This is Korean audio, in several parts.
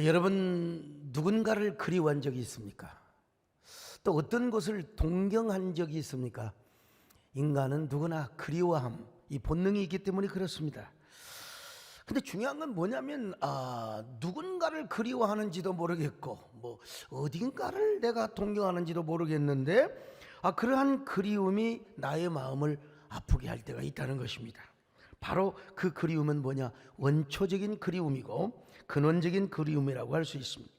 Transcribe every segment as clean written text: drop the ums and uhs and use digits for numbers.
여러분 누군가를 그리워한 적이 있습니까? 또 어떤 것을 동경한 적이 있습니까? 인간은 누구나 그리워함, 이 본능이 있기 때문에 그렇습니다. 근데 중요한 건 뭐냐면 누군가를 그리워하는지도 모르겠고 어딘가를 내가 동경하는지도 모르겠는데 그러한 그리움이 나의 마음을 아프게 할 때가 있다는 것입니다. 바로 그 그리움은 뭐냐? 원초적인 그리움이고 근원적인 그리움이라고 할 수 있습니다.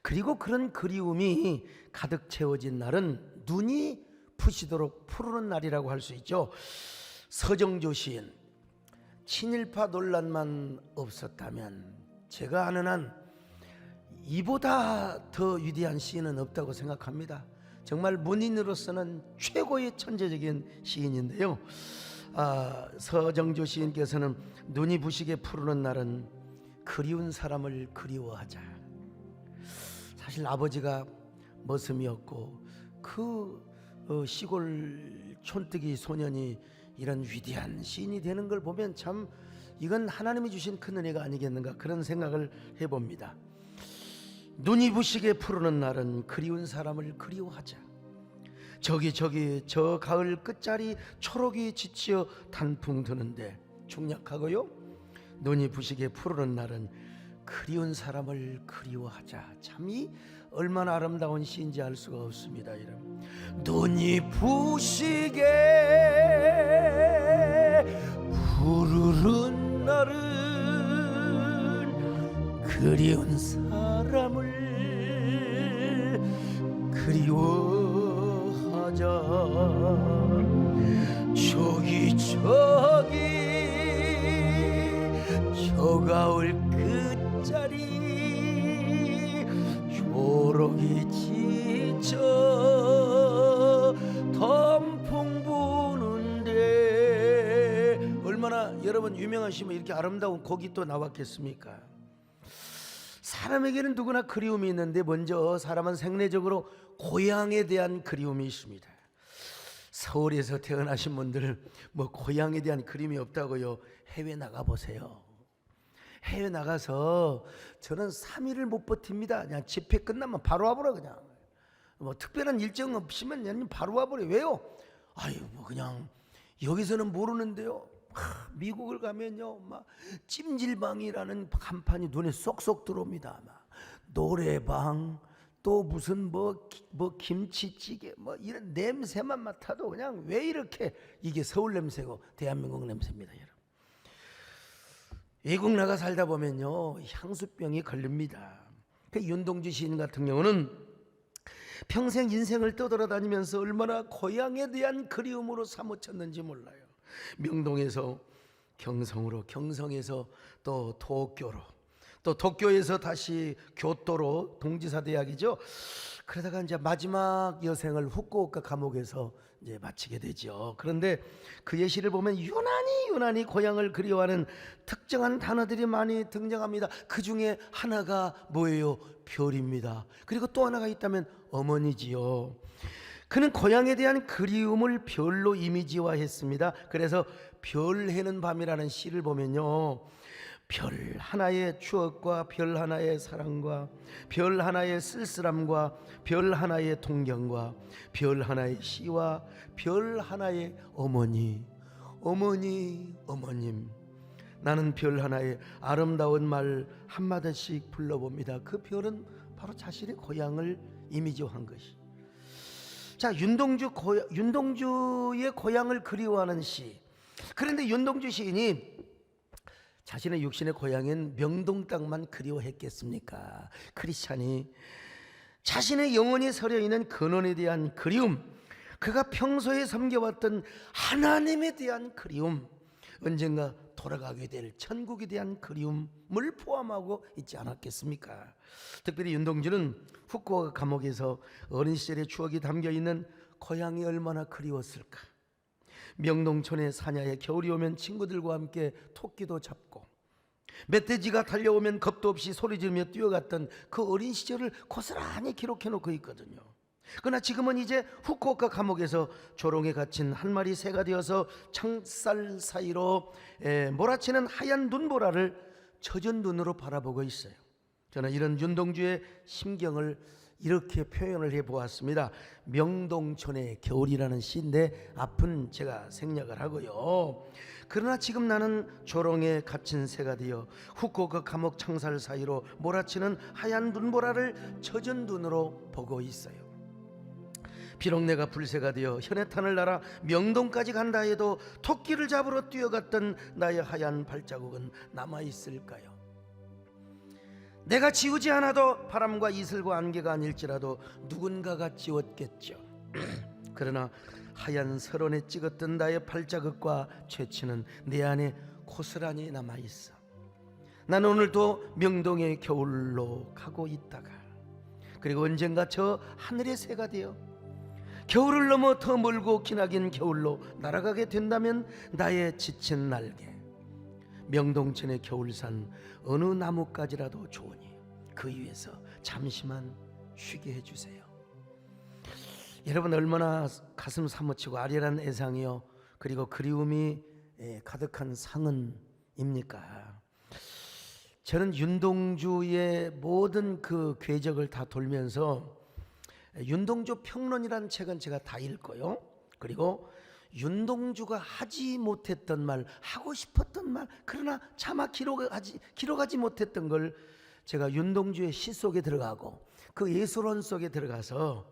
그리고 그런 그리움이 가득 채워진 날은 눈이 부시도록 푸르는 날이라고 할 수 있죠. 서정조 시인, 친일파 논란만 없었다면 제가 아는 한 이보다 더 위대한 시인은 없다고 생각합니다. 정말 문인으로서는 최고의 천재적인 시인인데요. 서정조 시인께서는 눈이 부시게 푸르는 날은 그리운 사람을 그리워하자. 사실 아버지가 머슴이었고 그 시골 촌뜨기 소년이 이런 위대한 시인이 되는 걸 보면 참 이건 하나님이 주신 큰 은혜가 아니겠는가 그런 생각을 해봅니다. 눈이 부시게 푸르는 날은 그리운 사람을 그리워하자. 저기 저 가을 끝자리 초록이 지치어 단풍 드는데 중략하고요, 눈이 부시게 푸르는 날은 그리운 사람을 그리워하자. 참이 얼마나 아름다운 시인지 알 수가 없습니다. 여러분, 눈이 부시게 푸르는 날은 그리운 사람을 그리워하자. 저기 저 가을 끝자리 초록이 지쳐 단풍 부는데, 얼마나 여러분 유명하시면 이렇게 아름다운 곡이 또 나왔겠습니까? 사람에게는 누구나 그리움이 있는데 먼저 사람은 생리적으로 고향에 대한 그리움이 있습니다. 서울에서 태어나신 분들 고향에 대한 그림이 없다고요? 해외 나가보세요. 해외 나가서 저는 3일을 못 버팁니다. 그냥 집회 끝나면 바로 와버려. 그냥 특별한 일정 없으면 그냥 바로 와버려. 왜요? 그냥 여기서는 모르는데요, 미국을 가면요 찜질방이라는 간판이 눈에 쏙쏙 들어옵니다. 노래방, 또 무슨 김치찌개 이런 냄새만 맡아도 그냥 왜 이렇게, 이게 서울 냄새고 대한민국 냄새입니다. 여러분, 외국 나가 살다 보면요 향수병이 걸립니다. 그 윤동주 시인 같은 경우는 평생 인생을 떠돌아다니면서 얼마나 고향에 대한 그리움으로 사무쳤는지 몰라요. 명동에서 경성으로, 경성에서 또 도쿄로, 또 도쿄에서 다시 교토로, 동지사대학이죠. 그러다가 이제 마지막 여생을 후쿠오카 감옥에서 이제 마치게 되죠. 그런데 그 예시를 보면 유난히 고향을 그리워하는 특정한 단어들이 많이 등장합니다. 그 중에 하나가 뭐예요? 별입니다. 그리고 또 하나가 있다면 어머니지요. 그는 고향에 대한 그리움을 별로 이미지화했습니다. 그래서 별 해는 밤이라는 시를 보면요, 별 하나의 추억과 별 하나의 사랑과 별 하나의 쓸쓸함과 별 하나의 동경과 별 하나의 시와 별 하나의 어머님, 나는 별 하나의 아름다운 말 한마디씩 불러봅니다. 그 별은 바로 자신의 고향을 이미지화한 것이. 자, 윤동주의 고향을 그리워하는 시. 그런데 윤동주 시인이 자신의 육신의 고향인 명동 땅만 그리워했겠습니까? 크리스찬이 자신의 영혼이 서려있는 근원에 대한 그리움, 그가 평소에 섬겨왔던 하나님에 대한 그리움, 언젠가 돌아가게 될 천국에 대한 그리움을 포함하고 있지 않았겠습니까? 특별히 윤동주는 후쿠오카 감옥에서 어린 시절의 추억이 담겨있는 고향이 얼마나 그리웠을까. 명동촌의 사냐에 겨울이 오면 친구들과 함께 토끼도 잡고, 멧돼지가 달려오면 겁도 없이 소리 지르며 뛰어갔던 그 어린 시절을 고스란히 기록해놓고 있거든요. 그러나 지금은 이제 후쿠오카 감옥에서 조롱에 갇힌 한 마리 새가 되어서 창살 사이로 몰아치는 하얀 눈보라를 젖은 눈으로 바라보고 있어요. 저는 이런 윤동주의 심경을 이렇게 표현을 해보았습니다. 명동촌의 겨울이라는 시인데 앞은 제가 생략을 하고요. 그러나 지금 나는 조롱에 갇힌 새가 되어 후쿠오카 감옥 창살 사이로 몰아치는 하얀 눈보라를 젖은 눈으로 보고 있어요. 비록 내가 불새가 되어 현해탄을 날아 명동까지 간다 해도 토끼를 잡으러 뛰어갔던 나의 하얀 발자국은 남아있을까요? 내가 지우지 않아도 바람과 이슬과 안개가 아닐지라도 누군가가 지웠겠죠. 그러나 하얀 설원에 찍었던 나의 발자국과 채취는 내 안에 고스란히 남아있어. 난 오늘도 명동의 겨울로 가고 있다가 그리고 언젠가 저 하늘의 새가 되어 겨울을 넘어 더 멀고 기나긴 겨울로 날아가게 된다면 나의 지친 날개 명동천의 겨울산 어느 나뭇가지라도 좋으니 그 위에서 잠시만 쉬게 해주세요. 여러분 얼마나 가슴 사무치고 아련한 애상이요 그리고 그리움이 가득한 상은입니까? 저는 윤동주의 모든 그 궤적을 다 돌면서 윤동주 평론이라는 책은 제가 다 읽고요. 그리고 윤동주가 하지 못했던 말, 하고 싶었던 말, 그러나 차마 기록하지 못했던 걸 제가 윤동주의 시 속에 들어가고 그 예술원 속에 들어가서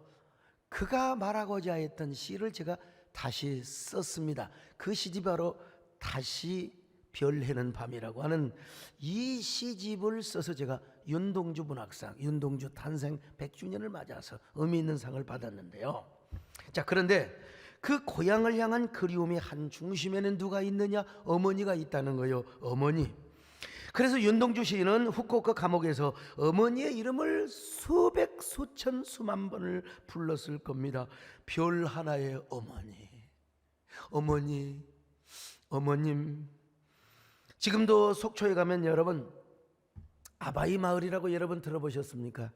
그가 말하고자 했던 시를 제가 다시 썼습니다. 그 시집이 바로 다시 별 해는 밤이라고 하는 이 시집을 써서 제가 윤동주 문학상, 윤동주 탄생 100주년을 맞아서 의미 있는 상을 받았는데요. 자, 그런데 그 고향을 향한 그리움이 한 중심에는 누가 있느냐? 어머니가 있다는 거예요. 어머니. 그래서 윤동주 시인은 후쿠오카 감옥에서 어머니의 이름을 수백 수천 수만 번을 불렀을 겁니다. 별 하나의 어머니, 어머니, 어머님. 지금도 속초에 가면 여러분 아바이 마을이라고 여러분 들어보셨습니까?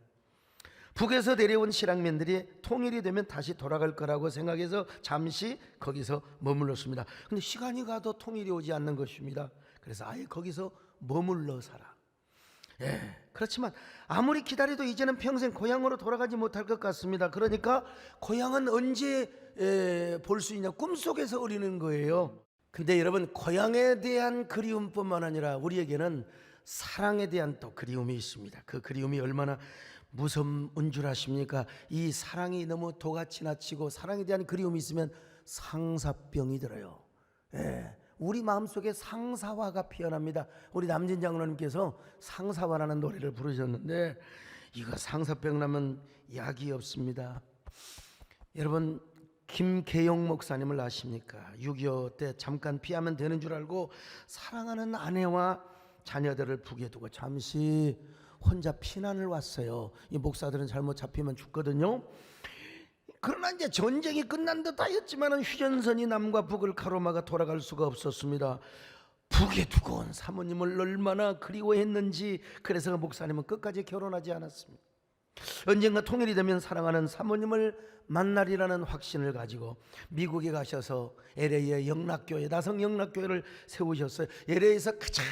북에서 내려온 실향민들이 통일이 되면 다시 돌아갈 거라고 생각해서 잠시 거기서 머물렀습니다. 근데 시간이 가도 통일이 오지 않는 것입니다. 그래서 아예 거기서 머물러 살아. 그렇지만 아무리 기다려도 이제는 평생 고향으로 돌아가지 못할 것 같습니다. 그러니까 고향은 언제 볼 수 있냐? 꿈속에서 어리는 거예요. 근데 여러분 고향에 대한 그리움뿐만 아니라 우리에게는 사랑에 대한 또 그리움이 있습니다. 그 그리움이 얼마나 무서운 줄 아십니까? 이 사랑이 너무 도가 지나치고 사랑에 대한 그리움이 있으면 상사병이 들어요. 우리 마음속에 상사화가 피어납니다. 우리 남진 장로님께서 상사화라는 노래를 부르셨는데 이거 상사병 나면 약이 없습니다. 여러분 김계용 목사님을 아십니까? 6.25 때 잠깐 피하면 되는 줄 알고 사랑하는 아내와 자녀들을 북에 두고 잠시 혼자 피난을 왔어요. 이 목사들은 잘못 잡히면 죽거든요. 그러나 이제 전쟁이 끝난 듯 하였지만 휴전선이 남과 북을 가로막아 돌아갈 수가 없었습니다. 북에 두고 온 사모님을 얼마나 그리워했는지 그래서 목사님은 끝까지 결혼하지 않았습니다. 언젠가 통일이 되면 사랑하는 사모님을 만나리라는 확신을 가지고 미국에 가셔서 LA의 영락교회, 나성 영락교회를 세우셨어요. LA에서 가장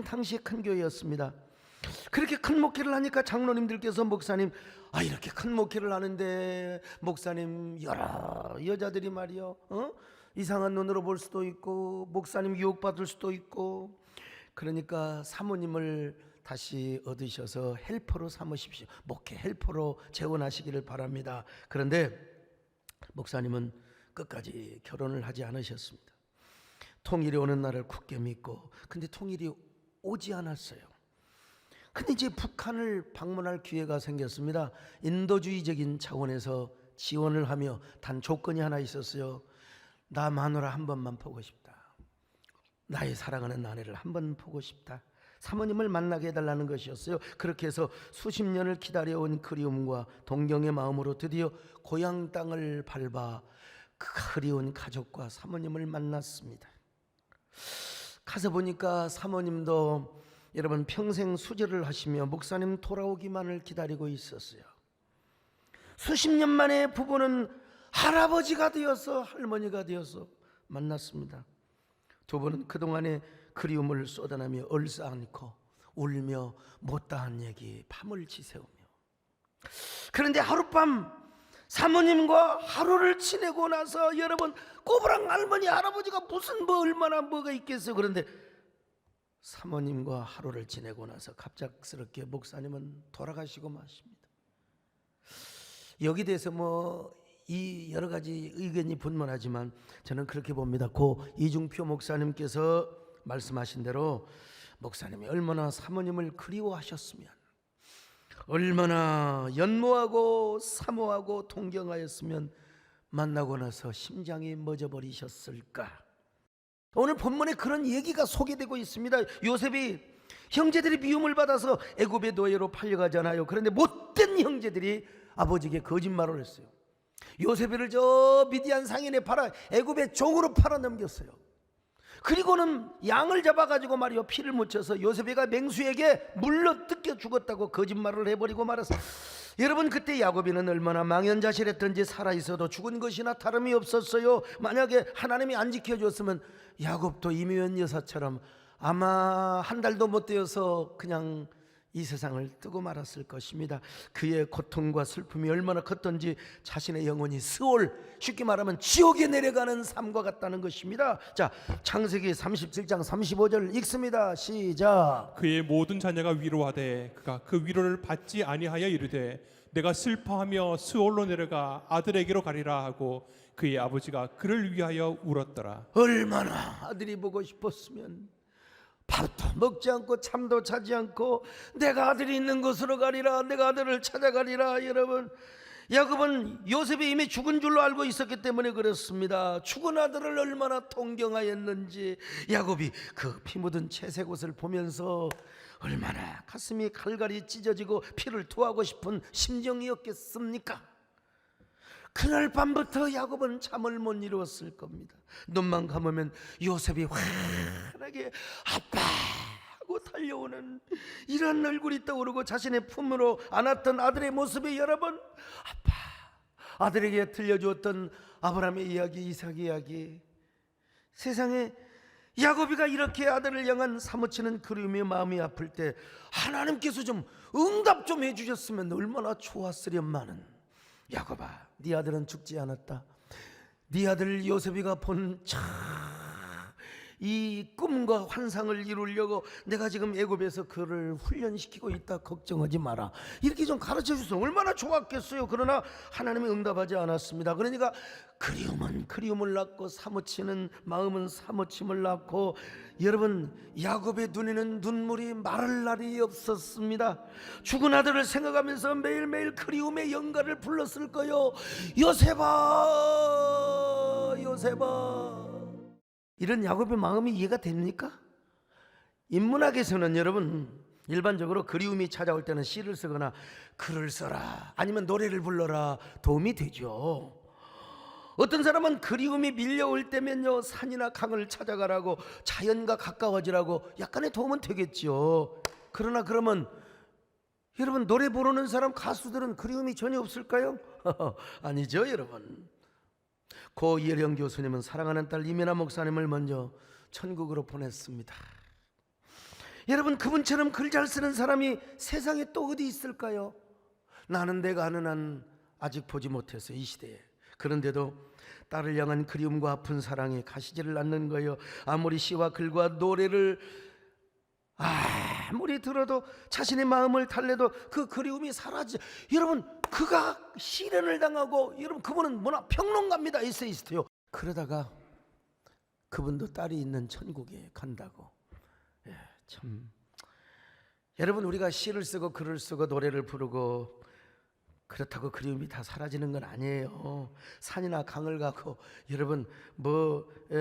당시에 큰 교회였습니다. 그렇게 큰 목회를 하니까 장로님들께서 목사님 이렇게 큰 목회를 하는데 목사님 여러 여자들이 말이요 이상한 눈으로 볼 수도 있고 목사님 유혹받을 수도 있고 그러니까 사모님을 다시 얻으셔서 헬퍼로 삼으십시오. 목회 헬퍼로 재원하시기를 바랍니다. 그런데 목사님은 끝까지 결혼을 하지 않으셨습니다. 통일이 오는 날을 굳게 믿고 근데 통일이 오지 않았어요. 근데 이제 북한을 방문할 기회가 생겼습니다. 인도주의적인 차원에서 지원을 하며 단 조건이 하나 있었어요. 나 마누라 한 번만 보고 싶다. 나의 사랑하는 아내를 한 번 보고 싶다. 사모님을 만나게 해달라는 것이었어요. 그렇게 해서 수십 년을 기다려온 그리움과 동경의 마음으로 드디어 고향 땅을 밟아 그 그리운 가족과 사모님을 만났습니다. 가서 보니까 사모님도 여러분 평생 수절을 하시며 목사님 돌아오기만을 기다리고 있었어요. 수십 년 만에 부부는 할아버지가 되어서 할머니가 되어서 만났습니다. 두 분은 그동안의 그리움을 쏟아내며 얼싸안고 울며 못다한 얘기 밤을 지새우며. 그런데 하룻밤 사모님과 하루를 지내고 나서 여러분, 꼬부랑 할머니 할아버지가 무슨 얼마나 뭐가 있겠어요. 그런데 사모님과 하루를 지내고 나서 갑작스럽게 목사님은 돌아가시고 마십니다. 여기 대해서 이 여러 가지 의견이 분분하지만 저는 그렇게 봅니다. 고 이중표 목사님께서 말씀하신 대로 목사님이 얼마나 사모님을 그리워하셨으면, 얼마나 연모하고 사모하고 동경하였으면 만나고 나서 심장이 멎어버리셨을까. 오늘 본문에 그런 얘기가 소개되고 있습니다. 요셉이 형제들이 미움을 받아서 애굽의 노예로 팔려가잖아요. 그런데 못된 형제들이 아버지에게 거짓말을 했어요. 요셉을 저 미디안 상인에 팔아 애굽의 종으로 팔아 넘겼어요. 그리고는 양을 잡아가지고 말이요, 피를 묻혀서 요셉이가 맹수에게 물러 뜯겨 죽었다고 거짓말을 해버리고 말았어요. 여러분, 그때 야곱이는 얼마나 망연자실했던지, 살아있어도 죽은 것이나 다름이 없었어요. 만약에 하나님이 안 지켜줬으면 야곱도 이미연 여사처럼 아마 한 달도 못 되어서 그냥 이 세상을 뜨고 말았을 것입니다. 그의 고통과 슬픔이 얼마나 컸던지 자신의 영혼이 스올, 쉽게 말하면 지옥에 내려가는 삶과 같다는 것입니다. 자, 창세기 37장 35절 읽습니다. 시작. 그의 모든 자녀가 위로하되 그가 그 위로를 받지 아니하여 이르되 내가 슬퍼하며 스올로 내려가 아들에게로 가리라 하고 그의 아버지가 그를 위하여 울었더라. 얼마나 아들이 보고 싶었으면 밥도 먹지 않고 잠도 자지 않고 내가 아들이 있는 곳으로 가리라, 내가 아들을 찾아가리라. 여러분, 야곱은 요셉이 이미 죽은 줄로 알고 있었기 때문에 그렇습니다. 죽은 아들을 얼마나 동경하였는지 야곱이 그 피 묻은 채색 옷을 보면서 얼마나 가슴이 갈갈이 찢어지고 피를 토하고 싶은 심정이었겠습니까? 그날 밤부터 야곱은 잠을 못 이루었을 겁니다. 눈만 감으면 요셉이 환하게 아빠 하고 달려오는 이런 얼굴이 떠오르고, 자신의 품으로 안았던 아들의 모습이 여러분, 아빠, 아들에게 들려주었던 아브라함의 이야기, 이삭 이야기, 세상에 야곱이가 이렇게 아들을 향한 사무치는 그리움이 마음이 아플 때 하나님께서 좀 응답 좀 해주셨으면 얼마나 좋았으련마는. 야곱아, 네 아들은 죽지 않았다. 네 아들 요셉이가 본 이 꿈과 환상을 이루려고 내가 지금 애굽에서 그를 훈련시키고 있다. 걱정하지 마라. 이렇게 좀 가르쳐 주셨으면 얼마나 좋았겠어요. 그러나 하나님이 응답하지 않았습니다. 그러니까 그리움은 그리움을 낳고 사무치는 마음은 사무침을 낳고, 여러분, 야곱의 눈에는 눈물이 마를 날이 없었습니다. 죽은 아들을 생각하면서 매일매일 그리움의 연가를 불렀을 거요. 요셉아, 요셉아. 이런 야곱의 마음이 이해가 됩니까? 인문학에서는 여러분, 일반적으로 그리움이 찾아올 때는 시를 쓰거나 글을 써라, 아니면 노래를 불러라 도움이 되죠. 어떤 사람은 그리움이 밀려올 때면요, 산이나 강을 찾아가라고, 자연과 가까워지라고 약간의 도움은 되겠죠. 그러나 그러면 여러분, 노래 부르는 사람, 가수들은 그리움이 전혀 없을까요? 아니죠, 여러분. 고 이혜령 교수님은 사랑하는 딸 이민아 목사님을 먼저 천국으로 보냈습니다. 여러분, 그분처럼 글 잘 쓰는 사람이 세상에 또 어디 있을까요? 나는 내가 아는 한 아직 보지 못했어요, 이 시대에. 그런데도 딸을 향한 그리움과 아픈 사랑이 가시지를 않는 거예요. 아무리 시와 글과 노래를 아무리 들어도, 자신의 마음을 달래도 그 그리움이 사라지. 여러분, 그가 시련을 당하고, 여러분, 그분은 평론가입니다, 에세이스트요. 그러다가 그분도 딸이 있는 천국에 간다고. 참, 여러분, 우리가 시를 쓰고 글을 쓰고 노래를 부르고 그렇다고 그리움이 다 사라지는 건 아니에요. 산이나 강을 가고 여러분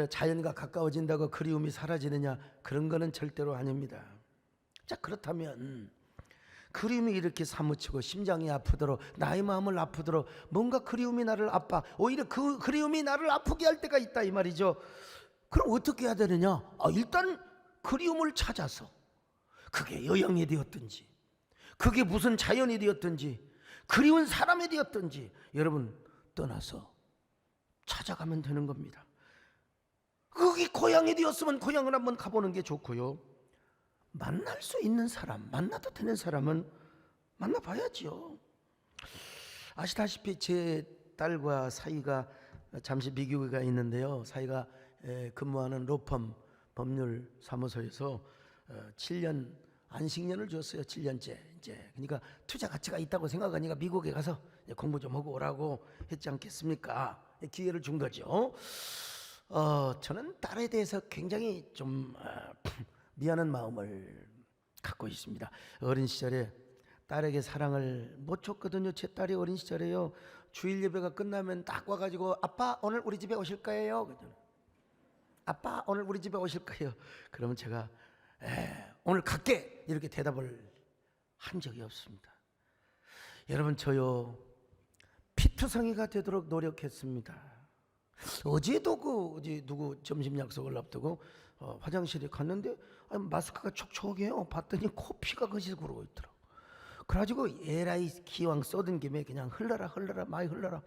자연과 가까워진다고 그리움이 사라지느냐, 그런 거는 절대로 아닙니다. 자, 그렇다면 그리움이 이렇게 사무치고 심장이 아프도록, 나의 마음을 아프도록 뭔가 그리움이 나를 오히려 그 그리움이 나를 아프게 할 때가 있다, 이 말이죠. 그럼 어떻게 해야 되느냐? 일단 그리움을 찾아서, 그게 여행이 되었든지, 그게 무슨 자연이 되었든지, 그리운 사람이 되었든지, 여러분 떠나서 찾아가면 되는 겁니다. 거기 고향이 되었으면 고향을 한번 가보는 게 좋고요. 만날 수 있는 사람, 만나도 되는 사람은 만나봐야지요. 아시다시피 제 딸과 사이가 잠시 미국에 가 있는데요. 사이가 근무하는 로펌 법률 사무소에서 7년 안식년을 줬어요. 7년째 이제. 그러니까 투자 가치가 있다고 생각하니까 미국에 가서 공부 좀 하고 오라고 했지 않겠습니까? 기회를 준 거죠. 저는 딸에 대해서 굉장히 좀 미안한 마음을 갖고 있습니다. 어린 시절에 딸에게 사랑을 못 줬거든요. 제 딸이 어린 시절에요. 주일 예배가 끝나면 딱 와가지고 아빠 오늘 우리 집에 오실 거예요. 아빠 오늘 우리 집에 오실 거예요. 그러면 제가 오늘 갈게 이렇게 대답을 한 적이 없습니다. 여러분 저요 피투성이가 되도록 노력했습니다. 어제도 어제 누구 점심 약속을 앞두고 화장실에 갔는데 마스크가 촉촉해요. 봤더니 코피가 거기서 구르고 있더라고. 그래가지고 에라이 기왕 쏟은 김에 그냥 흘러라 많이 흘러라.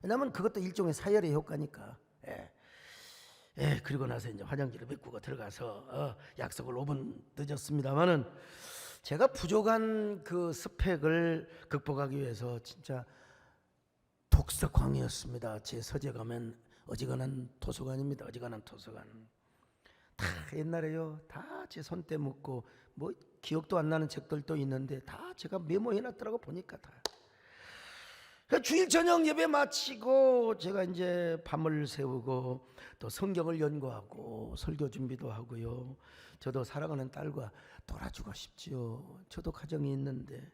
왜냐면 그것도 일종의 사열의 효과니까. 그리고 나서 이제 화장실에 메꾸고 들어가서 약속을 5분 늦었습니다만은 제가 부족한 그 스펙을 극복하기 위해서 진짜 독서광이었습니다. 제 서재 가면 어지간한 도서관입니다. 어지간한 도서관. 다 옛날에요. 다 제 손때 묻고 뭐 기억도 안 나는 책들도 있는데 다 제가 메모해놨더라고 보니까 다. 주일 저녁 예배 마치고 제가 이제 밤을 새우고 또 성경을 연구하고 설교 준비도 하고요. 저도 사랑하는 딸과 놀아주고 싶지요. 저도 가정이 있는데,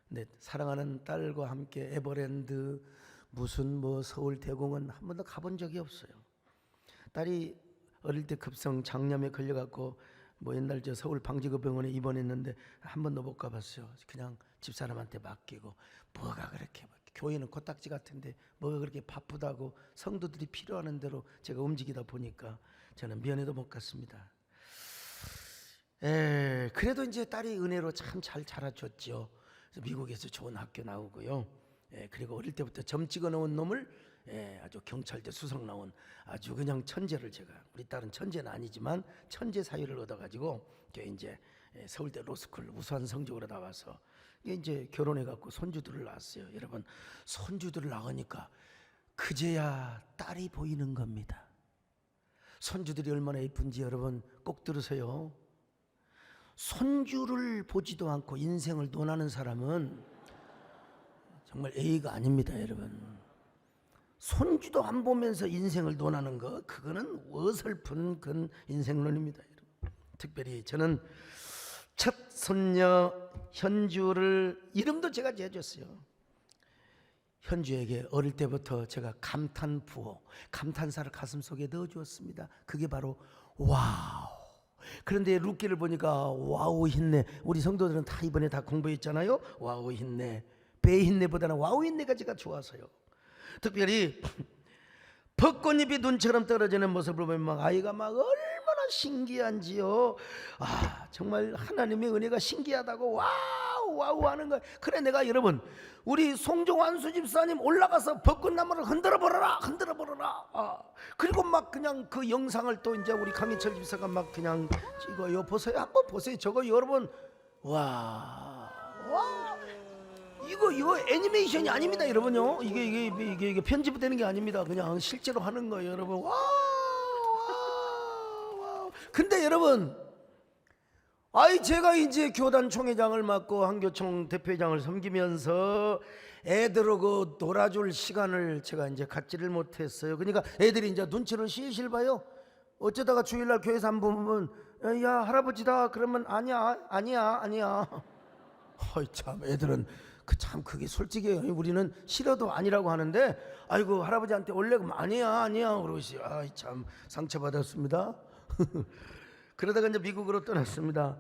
네, 사랑하는 딸과 함께 에버랜드 무슨 뭐 서울 대공원 한 번도 가본 적이 없어요. 딸이 어릴 때 급성 장염에 걸려갖고 뭐 옛날 저 서울 방지급병원에 입원했는데 한 번도 못 가봤어요. 그냥 집사람한테 맡기고 뭐가 그렇게 교회는 코딱지 같은데 뭐가 그렇게 바쁘다고 성도들이 필요하는 대로 제가 움직이다 보니까 저는 면회도 못 갔습니다. 그래도 이제 딸이 은혜로 참 잘 자라줬죠. 그래서 미국에서 좋은 학교 나오고요. 그리고 어릴 때부터 점 찍어 놓은 놈을 아주 경찰대 수석 나온 아주 그냥 천재를 제가, 우리 딸은 천재는 아니지만 천재 사유를 얻어가지고 이제 서울대 로스쿨 우수한 성적으로 나와서 이제 결혼해갖고 손주들을 낳았어요. 여러분 손주들을 낳으니까 그제야 딸이 보이는 겁니다. 손주들이 얼마나 예쁜지 여러분 꼭 들으세요. 손주를 보지도 않고 인생을 논하는 사람은 정말 A가 아닙니다. 여러분 손주도 안 보면서 인생을 논하는 거 그거는 어설픈 그 인생론입니다. 여러분. 특별히 저는 첫 손녀 현주를 이름도 제가 지어줬어요. 현주에게 어릴 때부터 제가 감탄부호, 감탄사를 가슴속에 넣어주었습니다. 그게 바로 와우. 그런데 룻기를 보니까 와우 힘내. 우리 성도들은 다 이번에 다 공부했잖아요. 와우 힘내. 배 힘내보다는 와우 힘내가 제가 좋아서요. 특별히 벚꽃잎이 눈처럼 떨어지는 모습을 보면 막 아이가 막 얼마나 신기한지요. 정말 하나님의 은혜가 신기하다고 와우 와우 하는 거예요. 그래 내가 여러분 우리 송종환 수집사님 올라가서 벚꽃나무를 흔들어 보라라. 그리고 막 그냥 그 영상을 또 이제 우리 강희철 집사가 막 그냥 이거 보세요. 한번 보세요. 저거 여러분 와 이거 애니메이션이 아닙니다, 여러분요. 이게 편집되는 게 아닙니다. 그냥 실제로 하는 거예요, 여러분. 와. 근데 여러분, 제가 이제 교단 총회장을 맡고 한교총 대표회장을 섬기면서 애들하고 놀아줄 시간을 제가 이제 갖지를 못했어요. 그러니까 애들이 이제 눈치를 실실 봐요. 어쩌다가 주일날 교회에서 한 번 보면 야 할아버지다 그러면 아니야. 참 애들은 참 그게 솔직히 우리는 싫어도 아니라고 하는데 아이고 할아버지한테 원래 아니야 그러고 있어요. 참 상처받았습니다. 그러다가 이제 미국으로 떠났습니다.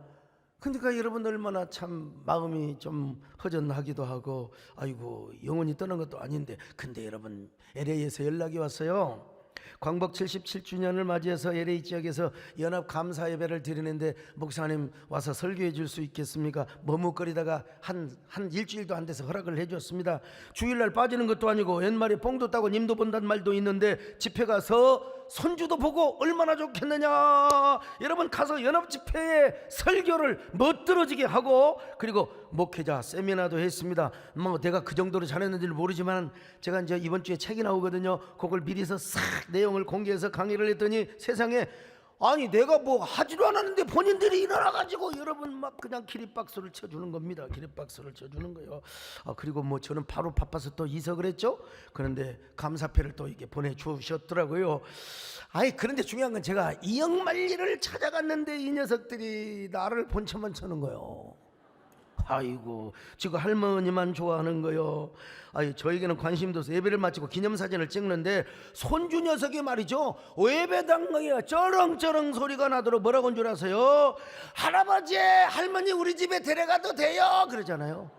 그러니까 여러분 얼마나 참 마음이 좀 허전하기도 하고 아이고 영원히 떠난 것도 아닌데 근데 여러분 LA에서 연락이 왔어요. 광복 77주년을 맞이해서 LA 지역에서 연합 감사 예배를 드리는데 목사님 와서 설교해 줄 수 있겠습니까? 머뭇거리다가 한 일주일도 안 돼서 허락을 해 줬습니다. 주일날 빠지는 것도 아니고 옛말에 뽕도 따고 님도 본다는 말도 있는데 집회 가서 손주도 보고 얼마나 좋겠느냐. 여러분 가서 연합집회에 설교를 멋들어지게 하고, 그리고 목회자 세미나도 했습니다. 뭐 내가 그 정도로 잘했는지 모르지만 제가 이제 이번 주에 책이 나오거든요. 그걸 미리서 싹 내용을 공개해서 강의를 했더니 세상에, 아니 내가 뭐 하지도 않았는데 본인들이 일어나가지고 여러분 막 그냥 기립박수를 쳐주는 겁니다. 기립박수를 쳐주는 거예요. 그리고 뭐 저는 바로 바빠서 또 이석을 했죠. 그런데 감사패를 또 이게 보내주셨더라고요. 그런데 중요한 건 제가 이영만리를 찾아갔는데 이 녀석들이 나를 본체만 쳐는 거예요. 아이고, 지금 할머니만 좋아하는 거요. 저에게는 관심도 없어. 예배를 마치고 기념사진을 찍는데 손주 녀석이 말이죠, 예배당에 쩌렁쩌렁 소리가 나도록 뭐라고 한 줄 아세요? 할아버지, 할머니 우리 집에 데려가도 돼요? 그러잖아요.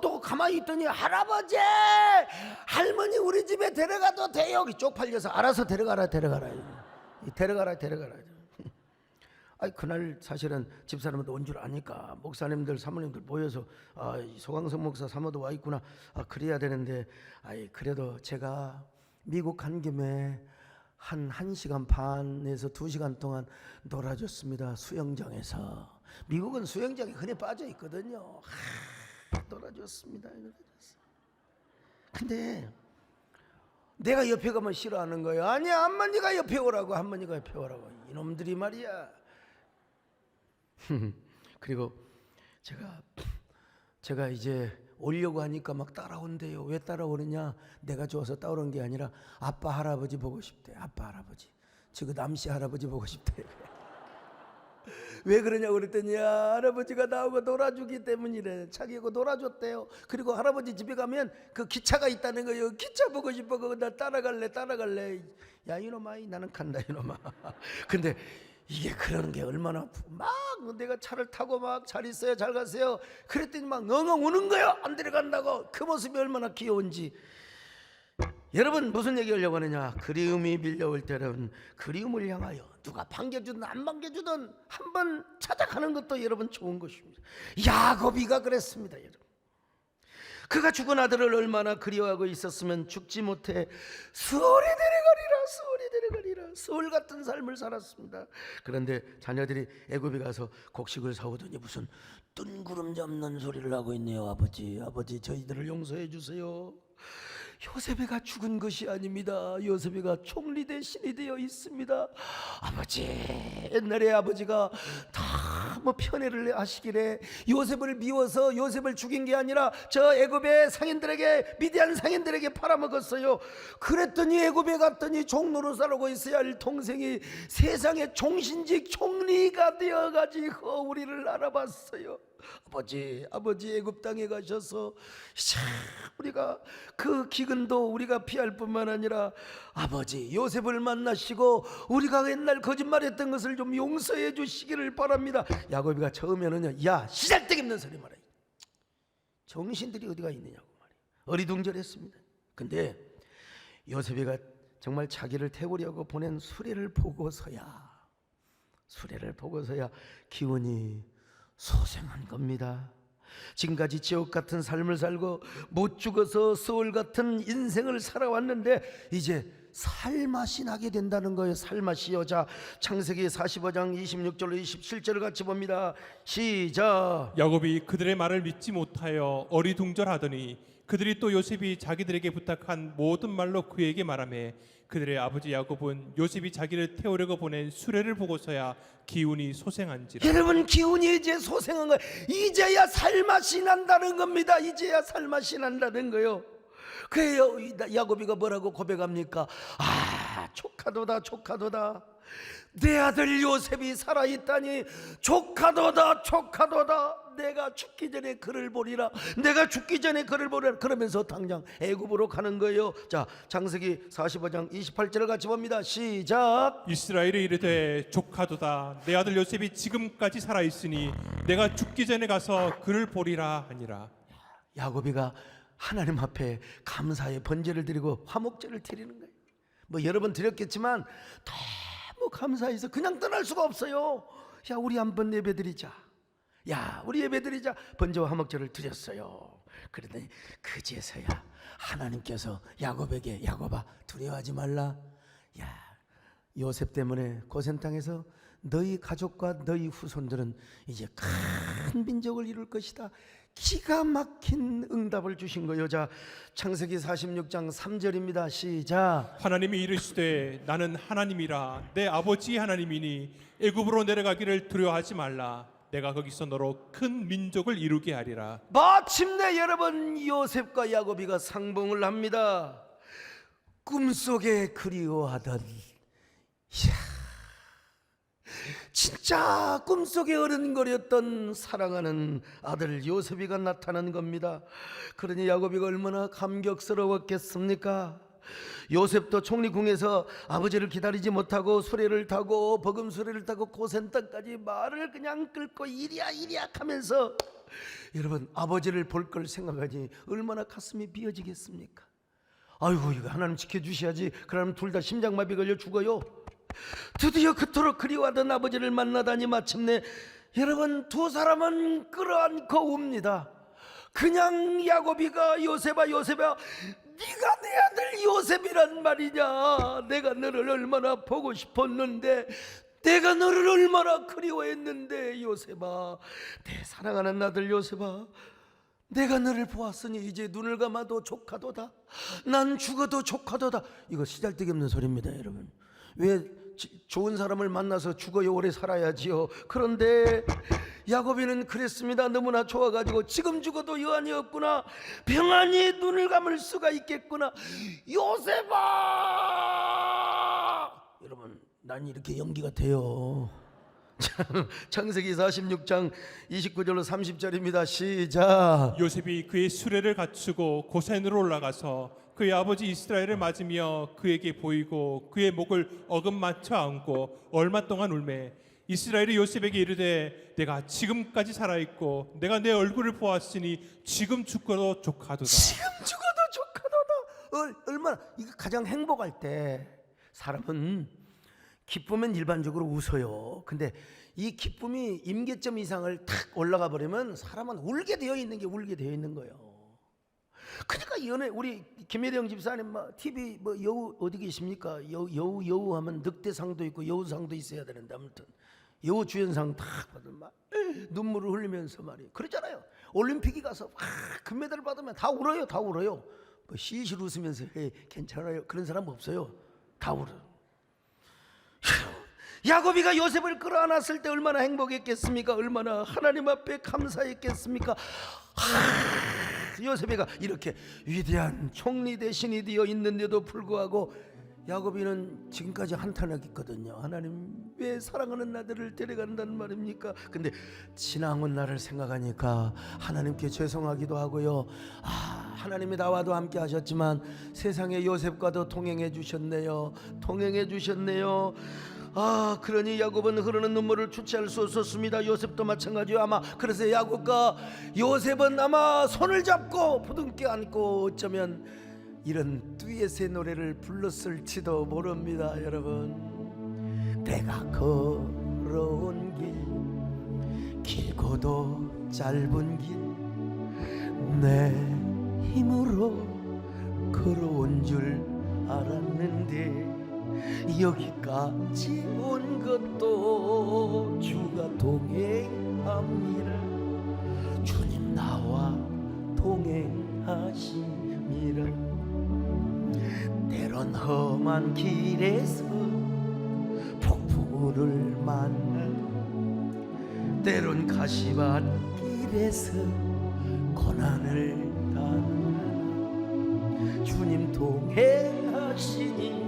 또 가만히 있더니 할아버지, 할머니 우리 집에 데려가도 돼요? 쪽팔려서 알아서 데려가라. 그날 사실은 집사람들 온 줄 아니까 목사님들 사모님들 모여서 소강성 목사 사모도 와 있구나. 그래야 되는데 그래도 제가 미국 간 김에 한 1시간 반에서 2시간 동안 놀아줬습니다. 수영장에서. 미국은 수영장에 흔히 빠져 있거든요. 놀아줬습니다. 근데 내가 옆에 가면 싫어하는 거예요. 아니야, 할머니가 옆에 오라고. 이놈들이 말이야. 그리고 제가 이제 오려고 하니까 막 따라온대요. 왜 따라오느냐? 내가 좋아서 따라온 게 아니라 아빠 할아버지 보고 싶대. 아빠 할아버지, 지금 남씨 할아버지 보고 싶대. 왜 그러냐고 그랬더니 할아버지가 나하고 놀아주기 때문이래. 자기하고 놀아줬대요. 그리고 할아버지 집에 가면 그 기차가 있다는 거예요. 기차 보고 싶어. 나 따라갈래. 야 이놈아, 나는 간다 이놈아. 근데 이게 그러는 게 얼마나 막 내가 차를 타고 막 잘 있어요, 잘 가세요 그랬더니 막 엉엉 우는 거예요. 안 데려간다고. 그 모습이 얼마나 귀여운지. 여러분 무슨 얘기하려고 하느냐? 그리움이 밀려올 때는 그리움을 향하여 누가 반겨주든 안 반겨주든 한번 찾아가는 것도 여러분 좋은 것입니다. 야곱이가 그랬습니다. 여러분, 그가 죽은 아들을 얼마나 그리워하고 있었으면 죽지 못해 수월에 데려가리라. 수월 같은 삶을 살았습니다. 그런데 자녀들이 애굽에 가서 곡식을 사오더니 무슨 뜬구름 잡는 소리를 하고 있네요. 아버지 저희들을 용서해 주세요. 요셉이가 죽은 것이 아닙니다. 요셉이가 총리 대신이 되어 있습니다. 아버지, 옛날에 아버지가 다 뭐 편애를 하시기래 요셉을 미워서 요셉을 죽인 게 아니라 저 애굽의 상인들에게, 미디안 상인들에게 팔아먹었어요. 그랬더니 애굽에 갔더니 종로로 살고 있어야 할 동생이 세상의 종신직 총리가 되어가지고 우리를 알아봤어요. 아버지 애굽 땅에 가셔서 우리가 그 기근도 우리가 피할 뿐만 아니라 아버지 요셉을 만나시고 우리가 옛날 거짓말했던 것을 좀 용서해 주시기를 바랍니다. 야곱이가 처음에는요, 야 시잘데없는 소리 말해. 정신들이 어디가 있느냐고 말이에요. 어리둥절했습니다. 근데 요셉이가 정말 자기를 태우려고 보낸 수레를 보고서야 기운이 소생한 겁니다. 지금까지 지옥 같은 삶을 살고 못 죽어서 서울 같은 인생을 살아왔는데 이제 살맛이 나게 된다는 거예요. 살맛이요. 자, 창세기 45장 26절로 27절을 같이 봅니다. 시작. 야곱이 그들의 말을 믿지 못하여 어리둥절하더니 그들이 또 요셉이 자기들에게 부탁한 모든 말로 그에게 말하매 그들의 아버지 야곱은 요셉이 자기를 태우려고 보낸 수레를 보고서야 기운이 소생한지라. 여러분, 기운이 이제 소생한 거예요. 이제야 살맛이 난다는 겁니다. 이제야 살맛이 난다는 거예요. 그래요. 야곱이가 뭐라고 고백합니까? 조카도다. 내 아들 요셉이 살아있다니 조카도다. 내가 죽기 전에 그를 보리라. 그러면서 당장 애굽으로 가는 거예요. 자, 창세기 45장 28절을 같이 봅니다. 시작. 이스라엘이 이르되 조카도다. 내 아들 요셉이 지금까지 살아있으니 내가 죽기 전에 가서 그를 보리라 하니라. 야곱이가 하나님 앞에 감사의 번제를 드리고 화목제를 드리는 거예요. 뭐 여러 번 드렸겠지만 너무 감사해서 그냥 떠날 수가 없어요. 야, 우리 한번 예배드리자. 번제와 화목제를 드렸어요. 그러더니 그제서야 하나님께서 야곱에게, 야곱아 두려워하지 말라. 야, 요셉 때문에 고센땅에서 너희 가족과 너희 후손들은 이제 큰 민족을 이룰 것이다. 기가 막힌 응답을 주신 거예요. 자, 창세기 46장 3절입니다. 시작. 하나님이 이르시되 나는 하나님이라 내 아버지 하나님이니 애굽으로 내려가기를 두려워하지 말라. 내가 거기서 너로 큰 민족을 이루게 하리라. 마침내 여러분 요셉과 야곱이가 상봉을 합니다. 꿈속에 그리워하던, 이야, 진짜 꿈속에 어른거렸던 사랑하는 아들 요셉이가 나타난 겁니다. 그러니 야곱이가 얼마나 감격스러웠겠습니까? 요셉도 총리궁에서 아버지를 기다리지 못하고 수레를 타고 버금수레를 타고 고센땅까지 말을 그냥 끌고 이리야 하면서, 여러분 아버지를 볼 걸 생각하니 얼마나 가슴이 비어지겠습니까? 아이고, 이거 하나님 지켜주셔야지. 그러면 둘 다 심장마비 걸려 죽어요. 드디어 그토록 그리워하던 아버지를 만나다니 마침내 여러분 두 사람은 끌어안고 웁니다. 그냥 야곱이가 요셉아 네가 내 아들 요셉이란 말이냐. 내가 너를 얼마나 보고 싶었는데, 내가 너를 얼마나 그리워했는데, 요셉아, 내 사랑하는 아들 요셉아, 내가 너를 보았으니 이제 눈을 감아도 조카도다. 난 죽어도 조카도다. 이거 시잘데기 없는 소리입니다, 여러분. 왜 좋은 사람을 만나서 죽어요 오래 살아야지요. 그런데 야곱이는 그랬습니다. 너무나 좋아가지고 지금 죽어도 여한이 없구나, 평안히 눈을 감을 수가 있겠구나. 요셉아! 여러분, 난 이렇게 연기가 돼요. 창세기 46장 29절로 30절입니다. 시작. 요셉이 그의 수레를 갖추고 고센으로 올라가서 그의 아버지 이스라엘을 맞으며 그에게 보이고 그의 목을 어긋맞춰 안고 얼마 동안 울매 이스라엘이 요셉에게 이르되 내가 지금까지 살아있고 내가 내 얼굴을 보았으니 지금 죽어도 조카도다. 지금 죽어도 조카도다. 얼마나, 이거 가장 행복할 때 사람은 기쁘면 일반적으로 웃어요. 근데 이 기쁨이 임계점 이상을 탁 올라가 버리면 사람은 울게 되어 있는 게 울게 되어 있는 거예요. 그러니까 연애, 우리 김혜령 집사님 TV 여우 어디 계십니까? 여우 하면 늑대상도 있고 여우상도 있어야 되는데, 아무튼 여우 주연상 탁 받으면 막 눈물을 흘리면서 말이에요. 그러잖아요. 올림픽에 가서 금메달 받으면 다 울어요. 다 울어요. 실실 웃으면서 괜찮아요. 그런 사람 없어요. 다 울어요. 야곱이가 요셉을 끌어안았을 때 얼마나 행복했겠습니까? 얼마나 하나님 앞에 감사했겠습니까? 요셉이가 이렇게 위대한 총리 대신이 되어 있는데도 불구하고 야곱이는 지금까지 한탄하겠거든요. 하나님, 왜 사랑하는 아들을 데려간다는 말입니까? 근데 지나온 날을 생각하니까 하나님께 죄송하기도 하고요. 하나님이 나와도 함께 하셨지만 세상의 요셉과도 동행해 주셨네요. 그러니 야곱은 흐르는 눈물을 주체할 수 없었습니다. 요셉도 마찬가지요. 아마 그래서 야곱과 요셉은 아마 손을 잡고 부둥켜 안고 어쩌면 이런 듀엣의 노래를 불렀을지도 모릅니다. 여러분, 내가 걸어온 길 길고도 짧은 길 내 힘으로 걸어온 줄 알았는데 여기까지 온 것도 주가 동행함이라. 주님 나와 동행하심이라. 때론 험한 길에서 폭풍우를 만나, 때론 가시밭 길에서 고난을 당하나 주님 동행하시니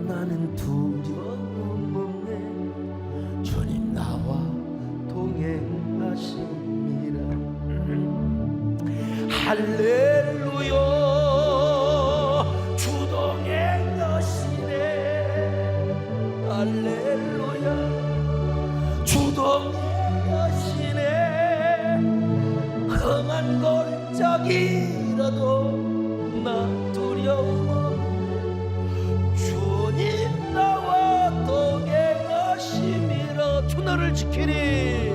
나는 두려움 없네. 주님 나와 동행하심이라. 할렐루야, 주 동행하시네. 할렐루야, 주 동행하시네. 험한 골짜기라도 나 두려움 나와 동행하심이라. 주 너를 지키리.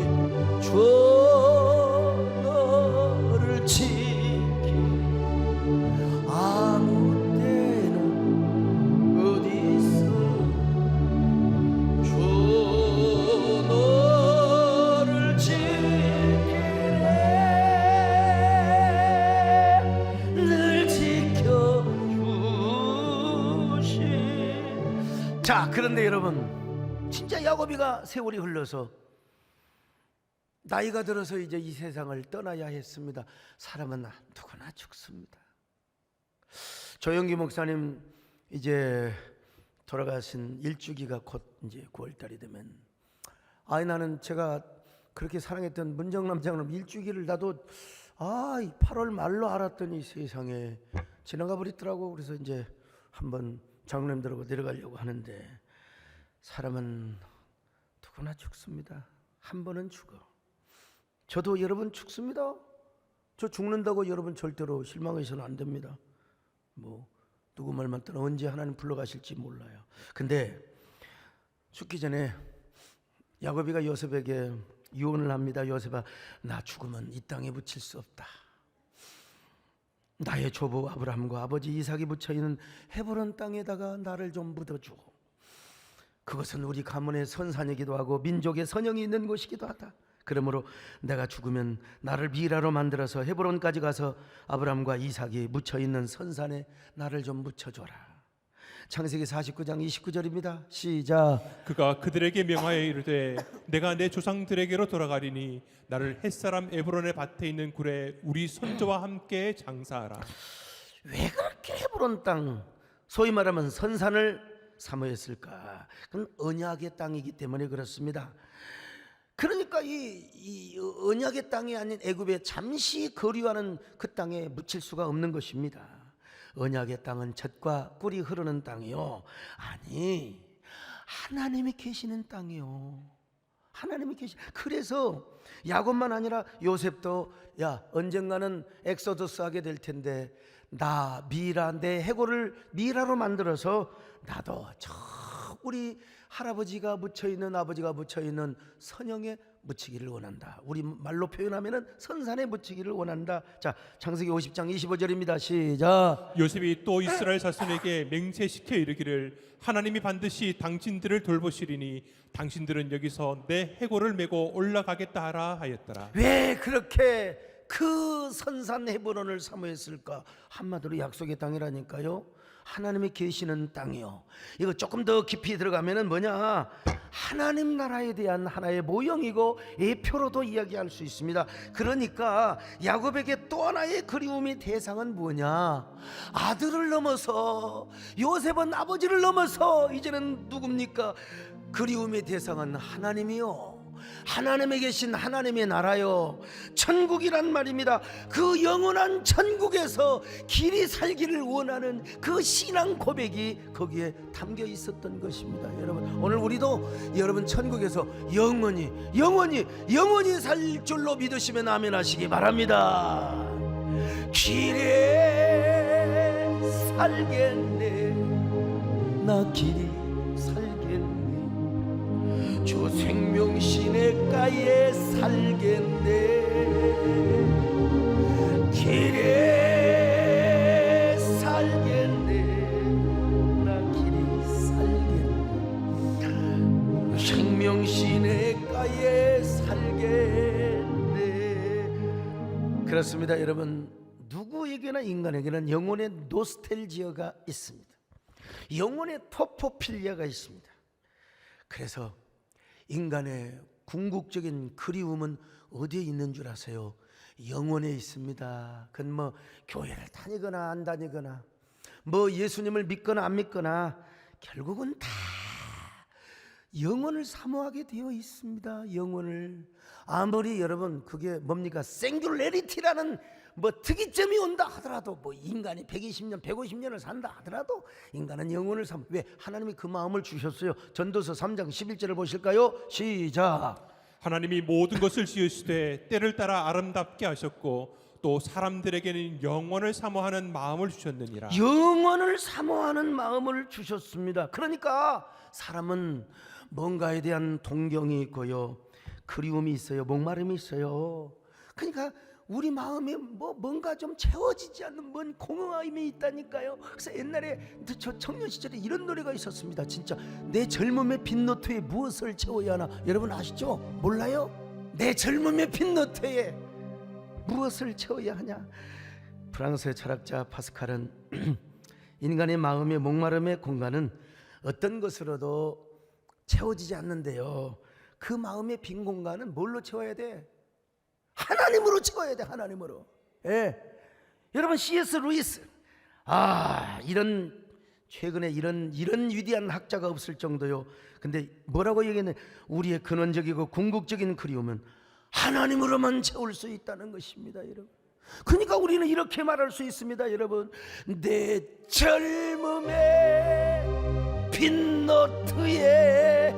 주 너를 지키리. 아무 때나 어디서 자, 그런데 여러분, 진짜 야곱이가 세월이 흘러서 나이가 들어서 이제 이 세상을 떠나야 했습니다. 사람은 누구나 죽습니다. 조영기 목사님 이제 돌아가신 일주기가 곧 이제 9월달이 되면, 나는 제가 그렇게 사랑했던 문정남 장로님 일주기를 나도 8월 말로 알았더니 세상에 지나가 버리더라고. 그래서 이제 한번 장로님들하고 내려가려고 하는데, 사람은 누구나 죽습니다. 한 번은 죽어. 저도 여러분 죽습니다. 저 죽는다고 여러분 절대로 실망해서는 안 됩니다. 누구 말만 떠나 언제 하나님 불러가실지 몰라요. 근데 죽기 전에 야곱이가 요셉에게 유언을 합니다. 요셉아, 나 죽으면 이 땅에 묻힐 수 없다. 나의 조부 아브라함과 아버지 이삭이 묻혀있는 헤브론 땅에다가 나를 좀 묻어주고, 그것은 우리 가문의 선산이기도 하고 민족의 선영이 있는 곳이기도 하다. 그러므로 내가 죽으면 나를 미라로 만들어서 헤브론까지 가서 아브라함과 이삭이 묻혀있는 선산에 나를 좀 묻혀줘라. 창세기 49장 29절입니다. 시작. 그가 그들에게 명하여 이르되 내가 내 조상들에게로 돌아가리니 나를 햇사람 에브론의 밭에 있는 굴에 우리 손자와 함께 장사하라. 왜 그렇게 헤브론 땅, 소위 말하면 선산을 사모했을까? 그건 언약의 땅이기 때문에 그렇습니다. 그러니까 이 언약의 땅이 아닌 애굽에 잠시 거류하는 그 땅에 묻힐 수가 없는 것입니다. 언약의 땅은 젖과 꿀이 흐르는 땅이요, 아니 하나님이 계시는 땅이요. 하나님이 계시. 그래서 야곱만 아니라 요셉도 언젠가는 엑소더스 하게 될 텐데, 나 미라, 내 해골을 미라로 만들어서 나도 저 우리 할아버지가 묻혀있는, 아버지가 묻혀있는 선영에 묻히기를 원한다. 우리 말로 표현하면 선산에 묻히기를 원한다. 자, 창세기 50장 25절입니다. 시작. 요셉이 또 이스라엘 자손에게 맹세시켜 이르기를 하나님이 반드시 당신들을 돌보시리니 당신들은 여기서 내 해골을 메고 올라가겠다 하라 하였더라. 왜 그렇게 그 선산 헤브론을 사모했을까? 한마디로 약속의 땅이라니까요. 하나님이 계시는 땅이요. 이거 조금 더 깊이 들어가면은 뭐냐, 하나님 나라에 대한 하나의 모형이고 예표로도 이야기할 수 있습니다. 그러니까 야곱에게 또 하나의 그리움의 대상은 뭐냐, 아들을 넘어서, 요셉은 아버지를 넘어서 이제는 누굽니까? 그리움의 대상은 하나님이요, 하나님에 계신 하나님의 나라요, 천국이란 말입니다. 그 영원한 천국에서 길이 살기를 원하는 그 신앙 고백이 거기에 담겨 있었던 것입니다. 여러분, 오늘 우리도 여러분 천국에서 영원히 살 줄로 믿으시면 아멘 하시기 바랍니다. 길에 살겠네, 나 길이 살겠네, 주 생명 시냇가에 살겠네, 길에 살겠네, 나 길이 살겠네, 생명 시냇가에 살겠네. 그렇습니다. 여러분, 누구에게나 인간에게는 영혼의 노스텔지어가 있습니다. 영혼의 토포필리아가 있습니다. 그래서 인간의 궁극적인 그리움은 어디에 있는 줄 아세요? 영혼에 있습니다. 그건 교회를 다니거나 안 다니거나, 예수님을 믿거나 안 믿거나, 결국은 다 영혼을 사모하게 되어 있습니다. 영혼을. 아무리 여러분 그게 뭡니까, 싱귤레리티라는 특이점이 온다 하더라도, 인간이 120년 150년을 산다 하더라도 인간은 영혼을 사모. 왜? 하나님이 그 마음을 주셨어요. 전도서 3장 11절을 보실까요? 시작. 하나님이 모든 것을 지으시되 때를 따라 아름답게 하셨고 또 사람들에게는 영원을 사모하는 마음을 주셨느니라. 영원을 사모하는 마음을 주셨습니다. 그러니까 사람은 뭔가에 대한 동경이 있고요, 그리움이 있어요, 목마름이 있어요. 그러니까 우리 마음에 뭔가 좀 채워지지 않는 뭔 공허함이 있다니까요. 그래서 옛날에 저 청년 시절에 이런 노래가 있었습니다. 진짜, 내 젊음의 빈노트에 무엇을 채워야 하나. 여러분 아시죠? 몰라요? 내 젊음의 빈노트에 무엇을 채워야 하냐. 프랑스의 철학자 파스칼은 인간의 마음의 목마름의 공간은 어떤 것으로도 채워지지 않는데요. 그 마음의 빈 공간은 뭘로 채워야 돼? 하나님으로 채워야 돼. 하나님으로. 예. 여러분 C.S. 루이스 이런 최근에 이런 위대한 학자가 없을 정도요. 근데 뭐라고 얘기했냐? 우리의 근원적이고 궁극적인 그리움은 하나님으로만 채울 수 있다는 것입니다, 여러분. 그러니까 우리는 이렇게 말할 수 있습니다, 여러분. 내 젊음의 빈노트에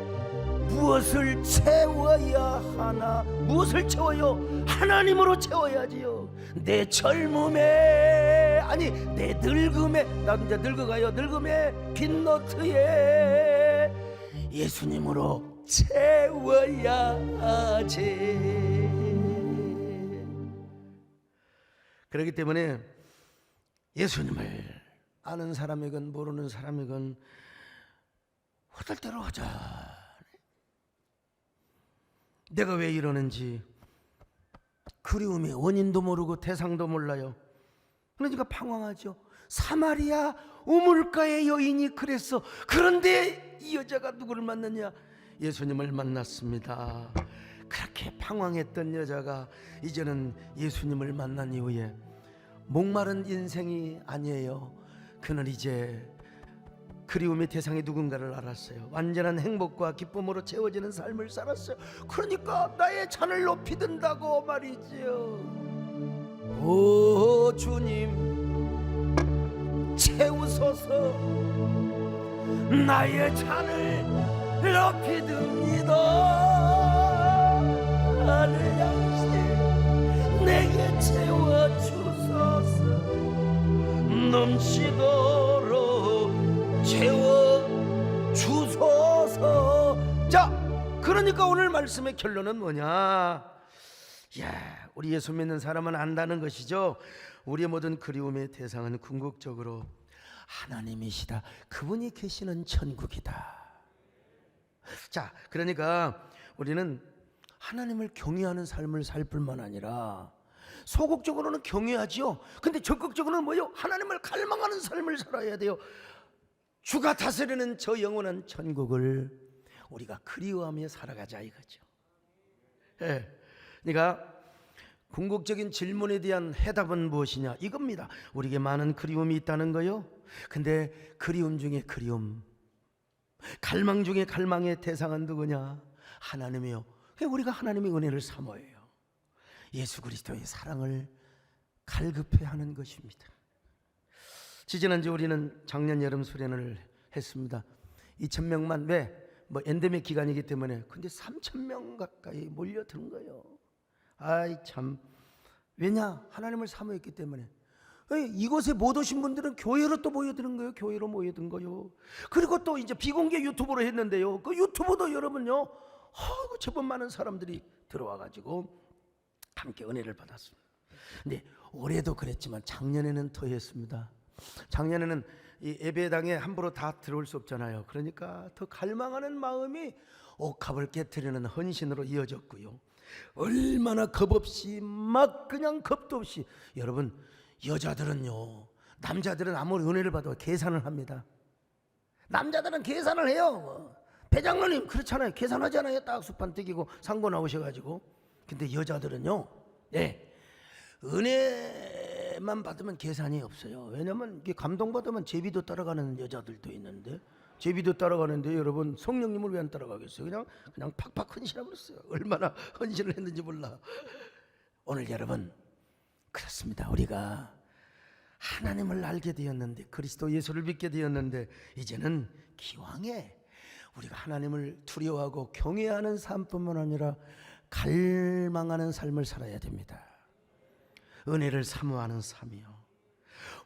무엇을 채워야 하나? 무엇을 채워요? 하나님으로 채워야지요. 내 젊음에 내 늙음에, 나도 이제 늙어가요. 늙음의 빈노트에 예수님으로 채워야지. 그렇기 때문에 예수님을 아는 사람이건 모르는 사람이건 허들대로 하자. 내가 왜 이러는지 그리움의 원인도 모르고 대상도 몰라요. 그러니까 방황하죠. 사마리아 우물가의 여인이 그랬어. 그런데 이 여자가 누구를 만났냐? 예수님을 만났습니다. 그렇게 방황했던 여자가 이제는 예수님을 만난 이후에 목마른 인생이 아니에요. 그는 이제 그리움의 대상이 누군가를 알았어요. 완전한 행복과 기쁨으로 채워지는 삶을 살았어요. 그러니까 나의 잔을 높이 든다고 말이지요. 오 주님 채우소서. 나의 잔을 높이 듭니다. 하늘 양식 내게 채워주소서. 넘치도록 채워주소서. 자, 그러니까 오늘 말씀의 결론은 뭐냐? 우리 예수 믿는 사람은 안다는 것이죠. 우리의 모든 그리움의 대상은 궁극적으로 하나님이시다. 그분이 계시는 천국이다. 자, 그러니까 우리는 하나님을 경외하는 삶을 살 뿐만 아니라 소극적으로는 경외하지요. 근데 적극적으로는 뭐요? 하나님을 갈망하는 삶을 살아야 돼요. 주가 다스리는 저 영원한 천국을 우리가 그리워하며 살아가자 이거죠. 그러니까 궁극적인 질문에 대한 해답은 무엇이냐? 이겁니다. 우리에게 많은 그리움이 있다는 거요. 근데 그리움 중에 그리움, 갈망 중에 갈망의 대상은 누구냐? 하나님이요. 우리가 하나님의 은혜를 사모해요. 예수 그리스도의 사랑을 갈급해하는 것입니다. 지지난주 우리는 작년 여름 수련을 했습니다. 2,000명만 왜? 엔데믹 기간이기 때문에. 근데 3,000명 가까이 몰려드는 거예요. 아이 참. 왜냐? 하나님을 사모했기 때문에. 이곳에 못 오신 분들은 교회로 또 모여드는 거예요. 교회로 모여든 거요. 그리고 또 이제 비공개 유튜브로 했는데요. 그 유튜브도 여러분요, 제법 많은 사람들이 들어와가지고 함께 은혜를 받았습니다. 근데 올해도 그랬지만 작년에는 더 했습니다. 작년에는 이 예배당에 함부로 다 들어올 수 없잖아요. 그러니까 더 갈망하는 마음이 옥합을 깨트리는 헌신으로 이어졌고요. 얼마나 겁없이 막 그냥 겁도 없이. 여러분, 여자들은요, 남자들은 아무리 은혜를 받아도 계산을 합니다. 남자들은 계산을 해요. 배장로님 그렇잖아요. 계산하잖아요. 딱 수판 뜯기고 상고 나오셔가지고. 근데 여자들은요, 은혜만 받으면 계산이 없어요. 왜냐면 이게 감동받으면 제비도 따라가는 여자들도 있는데, 제비도 따라가는데 여러분 성령님을 왜 안 따라가겠어요? 그냥 팍팍 헌신해버렸어요. 얼마나 헌신을 했는지 몰라. 오늘 여러분 그렇습니다. 우리가 하나님을 알게 되었는데, 그리스도 예수를 믿게 되었는데, 이제는 기왕에 우리가 하나님을 두려워하고 경외하는 삶뿐만 아니라 갈망하는 삶을 살아야 됩니다. 은혜를 사모하는 삶이요.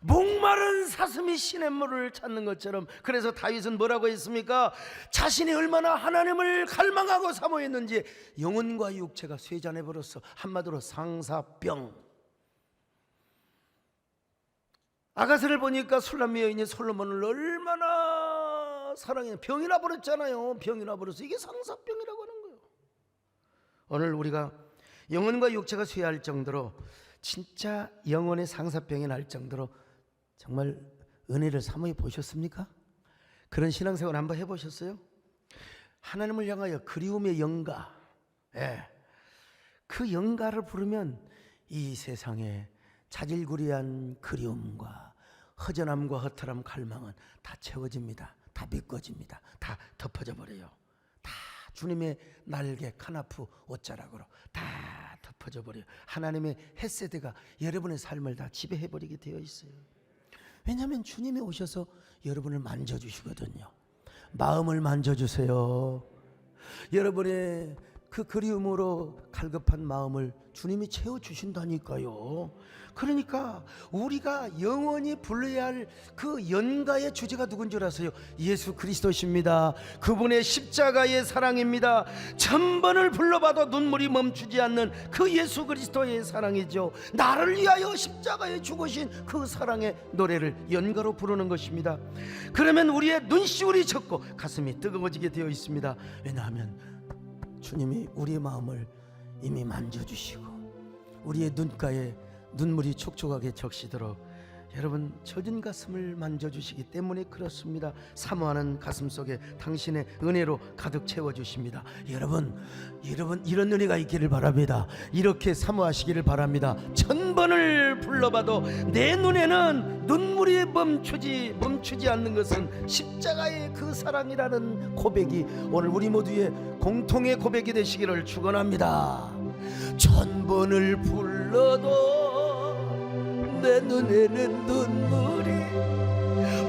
목마른 사슴이 시냇물을 찾는 것처럼. 그래서 다윗은 뭐라고 했습니까? 자신이 얼마나 하나님을 갈망하고 사모했는지 영혼과 육체가 쇠잔해 버렸어. 한마디로 상사병. 아가스를 보니까 술람미 여인이 솔로몬을 얼마나 사랑해. 병이 나버렸잖아요. 병이 나버렸어. 이게 상사병이라고 하는 거예요. 오늘 우리가 영혼과 육체가 쇠할 정도로, 진짜 영혼의 상사병이 날 정도로 정말 은혜를 사모해 보셨습니까? 그런 신앙생활 한번 해보셨어요? 하나님을 향하여 그리움의 영가, 그 영가를 부르면 이 세상에 자질구레한 그리움과 허전함과 허탈함, 갈망은 다 채워집니다. 다 메꿔집니다. 다 덮어져 버려요. 다 주님의 날개 카나프 옷자락으로 다 덮어져 버려요. 하나님의 햇세대가 여러분의 삶을 다 지배해 버리게 되어 있어요. 왜냐하면 주님이 오셔서 여러분을 만져주시거든요. 마음을 만져주세요. 여러분의 그 그리움으로 갈급한 마음을 주님이 채워주신다니까요. 그러니까 우리가 영원히 불러야 할 그 연가의 주제가 누군 줄 아세요? 예수 그리스도십니다. 그분의 십자가의 사랑입니다. 천번을 불러봐도 눈물이 멈추지 않는 그 예수 그리스도의 사랑이죠. 나를 위하여 십자가에 죽으신 그 사랑의 노래를 연가로 부르는 것입니다. 그러면 우리의 눈시울이 젖고 가슴이 뜨거워지게 되어 있습니다. 왜냐하면 주님이 우리의 마음을 이미 만져주시고 우리의 눈가에 눈물이 촉촉하게 적시도록 여러분 젖은 가슴을 만져주시기 때문에 그렇습니다. 사모하는 가슴 속에 당신의 은혜로 가득 채워주십니다. 여러분 이런 은혜가 있기를 바랍니다. 이렇게 사모하시기를 바랍니다. 천번을 불러봐도 내 눈에는 눈물이 멈추지 않는 것은 십자가의 그 사랑이라는 고백이 오늘 우리 모두의 공통의 고백이 되시기를 축원합니다. 천번을 불러도 내 눈에는 눈물이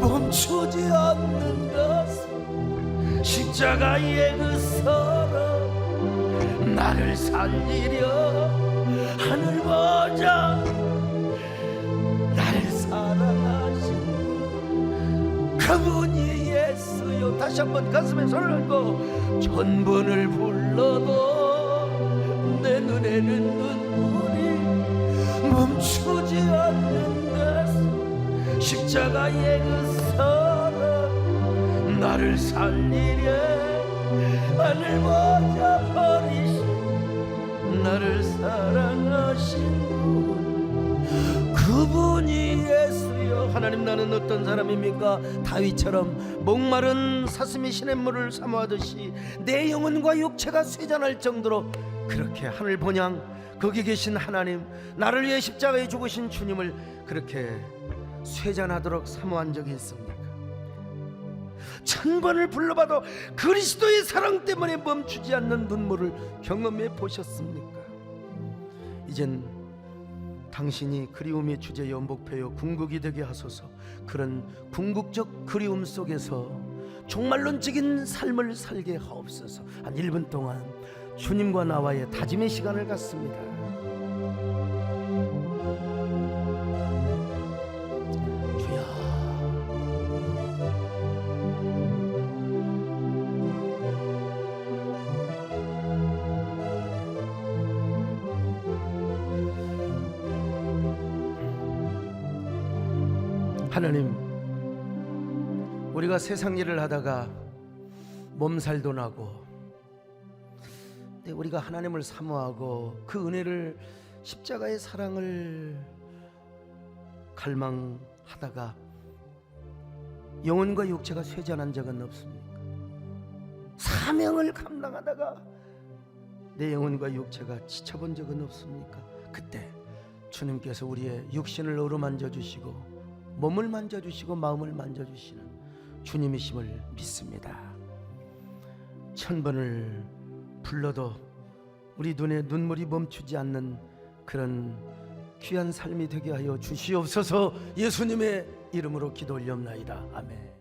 멈추지 않는 것은 십자가의 그 사랑 나를 살리려 하늘 보자 나를 사랑하신 그분이 예수요. 다시 한번 가슴에 손을 얹고 천번을 불러도 내 눈에는 눈물이 멈추지 않는 것은 십자가의 그 사랑 나를 살리려 하늘 보자 버리신 나를 사랑하신 분 그분이 예수여. 하나님 나는 어떤 사람입니까? 다윗처럼 목마른 사슴이 시냇물을 사모하듯이 내 영혼과 육체가 쇠잔할 정도로 그렇게 하늘 본향 거기 계신 하나님 나를 위해 십자가에 죽으신 주님을 그렇게 쇠잔하도록 사모한 적이 있습니까? 천번을 불러봐도 그리스도의 사랑 때문에 멈추지 않는 눈물을 경험해 보셨습니까? 이젠 당신이 그리움의 주제여 목표여 궁극이 되게 하소서. 그런 궁극적 그리움 속에서 종말론적인 삶을 살게 하옵소서. 한 1분 동안 주님과 나와의 다짐의 시간을 갖습니다. 주야, 하나님, 우리가 세상 일을 하다가 몸살도 나고 우리가 하나님을 사모하고 그 은혜를 십자가의 사랑을 갈망하다가 영혼과 육체가 쇠잔한 적은 없습니까? 사명을 감당하다가 내 영혼과 육체가 지쳐본 적은 없습니까? 그때 주님께서 우리의 육신을 어루만져 주시고 몸을 만져주시고 마음을 만져주시는 주님이심을 믿습니다. 천번을 불러도 우리 눈에 눈물이 멈추지 않는 그런 귀한 삶이 되게 하여 주시옵소서. 예수님의 이름으로 기도 올리옵나이다. 아멘.